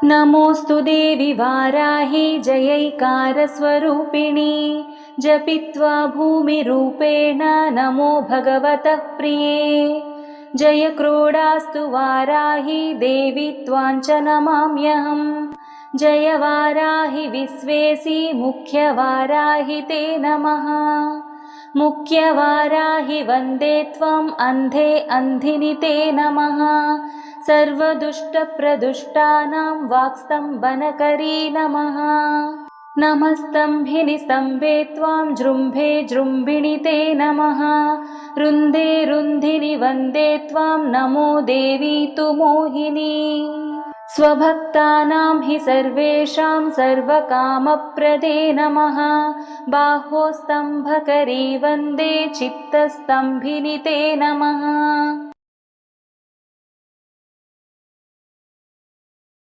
नमोऽस्तु देवि वाराहि जयैकारस्वरूपिणि जपित्वा भूमिरूपेण नमो भगवतः प्रिये। जय क्रोडास्तु वाराहि देवि त्वाञ्च नमाम्यहम्। जय वाराहि विश्वेसि मुख्यवाराहि ते नमः। मुख्यवाराहि वन्दे त्वम् अन्धे अन्धिनि ते नमः। सर्वदुष्टप्रदुष्टानां वाक्स्तम्भनकरी नमः। नमस्तम्भिनि स्तम्भे त्वां जृम्भे जृम्भिणि ते नमः। रुन्धे रुन्धिनि वन्दे त्वां नमो देवी तु मोहिनी। स्वभक्तानां हि सर्वेषां सर्वकामप्रदे नमः। बाहोस्तम्भकरी वन्दे चित्तस्तम्भिनि ते नमः।